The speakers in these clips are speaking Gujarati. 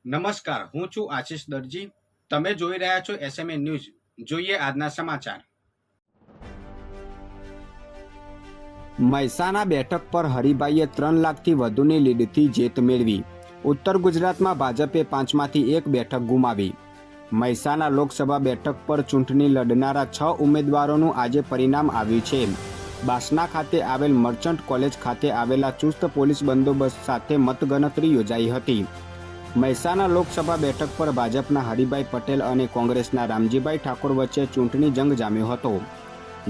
નમસ્કાર, હું છું આશિષ દરજી. તમે જોઈ રહ્યા છો એસએમએ ન્યૂઝ. જોઈએ આજના સમાચાર. મહેસાણા બેઠક પર હરિભાઈએ 3 લાખથી વધુની લીડથી જીત મેળવી. ઉત્તર ગુજરાતમાં ભાજપે 5માંથી 1 બેઠક ગુમાવી. મહેસાણા લોકસભા બેઠક પર ચૂંટણી લડનારા 6 ઉમેદવારોનું આજે પરિણામ આવ્યું છે. બાસના ખાતે આવેલ મર્ચન્ટ કોલેજ ખાતે આવેલા ચુસ્ત પોલીસ બંદોબસ્ત સાથે મતગણતરી યોજાઈ હતી. મહેસાણા લોકસભા બેઠક પર ભાજપના હરિભાઈ પટેલ અને કોંગ્રેસના રામજીભાઈ ઠાકોર વચ્ચે ચૂંટણી જંગ જામ્યો હતો,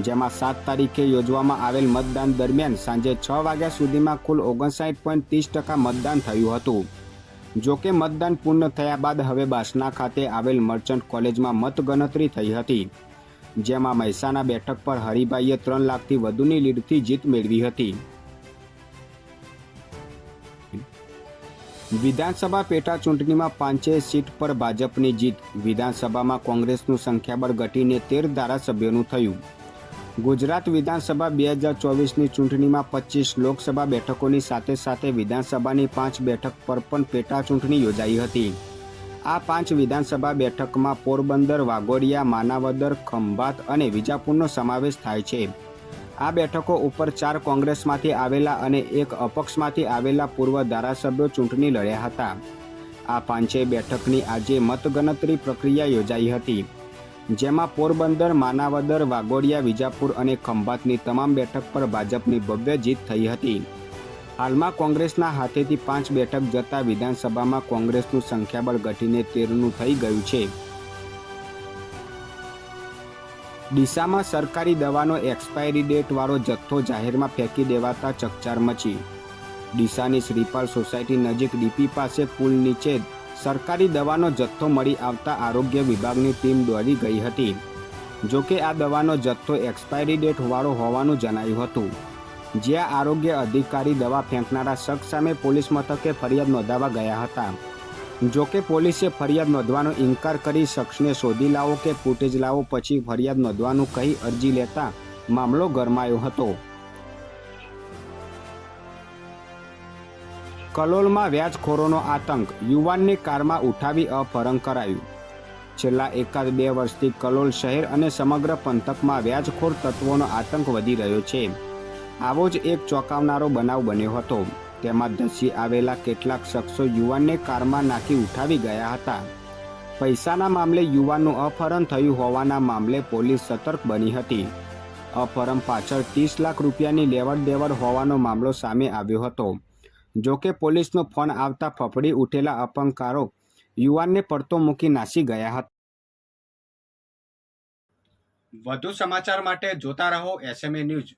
જેમાં 7 તારીખે યોજવામાં આવેલ મતદાન દરમિયાન સાંજે 6 વાગ્યા સુધીમાં કુલ 59.30% મતદાન થયું હતું. જોકે મતદાન પૂર્ણ થયા બાદ હવે બાસના ખાતે આવેલ મર્ચન્ટ કોલેજમાં મતગણતરી થઈ હતી, જેમાં મહેસાણા બેઠક પર હરિભાઈએ 3 લાખથી વધુની લીડથી જીત મેળવી હતી. વિધાનસભા પેટા ચૂંટણીમાં 5 સીટ પર ભાજપની જીત. વિધાનસભામાં કોંગ્રેસનું સંખ્યાબળ ઘટીને 13 ધારાસભ્યોનું થયું. ગુજરાત વિધાનસભા 2024ની ચૂંટણીમાં 25 લોકસભા બેઠકોની સાથે સાથે વિધાનસભાની 5 બેઠક પર પણ પેટા ચૂંટણી યોજાઈ હતી. આ 5 વિધાનસભા બેઠકમાં પોરબંદર, વાઘોડિયા, માનાવદર, ખંભાત અને વિજાપુરનો સમાવેશ થાય છે. આ બેઠકો ઉપર 4 કોંગ્રેસમાંથી આવેલા અને 1 અપક્ષમાંથી આવેલા પૂર્વ ધારાસભ્યો ચૂંટણી લડ્યા હતા. આ 5 બેઠકની આજે મતગણતરી પ્રક્રિયા યોજાઈ હતી, જેમાં પોરબંદર, માનાવદર, વાઘોડિયા, વિજાપુર અને ખંભાતની તમામ બેઠક પર ભાજપની ભવ્ય જીત થઈ હતી. હાલમાં કોંગ્રેસના હાથેથી 5 બેઠક જતા વિધાનસભામાં કોંગ્રેસનું સંખ્યાબળ ઘટીને 13નું થઈ ગયું છે. ડીસામાં સરકારી દવાનો એક્સપાયરી ડેટ વાળો જથ્થો જાહેરમાં ફેંકી દેવાતા ચકચાર મચી. ડીસાની શ્રીપાલ સોસાયટી નજીક ડીપી પાસે પુલ નીચે સરકારી દવાનો જથ્થો મળી આવતા આરોગ્ય વિભાગની ટીમ દોડી ગઈ હતી. જોકે આ દવાનો જથ્થો એક્સપાયરી ડેટ વાળો હોવાનું જણાયું હતું, જ્યાં આરોગ્ય અધિકારી દવા ફેંકનારા શખ્સ સામે પોલીસ મથકે ફરિયાદ નોંધાવવા ગયા હતા. જોકે પોલીસે ફરિયાદ નોંધવાનો ઇનકાર કરી શખ્સને શોધી લાવો કે ફૂટેજ લાવો પછી ફરિયાદ નોંધવાનું કહી અરજી લેતા મામલો ગરમાયો હતો. કલોલમાં વ્યાજખોરોનો આતંક. યુવાનને કારમાં ઉઠાવી અપહરણ કરાયું. છેલ્લા 1-2 વર્ષથી કલોલ શહેર અને સમગ્ર પંથકમાં વ્યાજખોર તત્વોનો આતંક વધી રહ્યો છે. આવો જ એક ચોંકાવનારો બનાવ બન્યો હતો. તેમાં ધસી આવેલા કેટલાક શખ્સો યુવાનને કારમાં નાખી ઉઠાવી ગયા હતા. પૈસાના મામલે યુવાનનું અપહરણ થયું હોવાના મામલે પોલીસ સતર્ક બની હતી. અપહરણ પાછળ 30 લાખ રૂપિયાની લેવડ દેવડ હોવાનો મામલો સામે આવ્યો હતો. જોકે પોલીસનો ફોન આવતા ફફડી ઉઠેલા અપહરણકારો યુવાનને પડતો મૂકી નાસી ગયા હતા. વધુ સમાચાર માટે જોતા રહો એસએમએ ન્યૂઝ.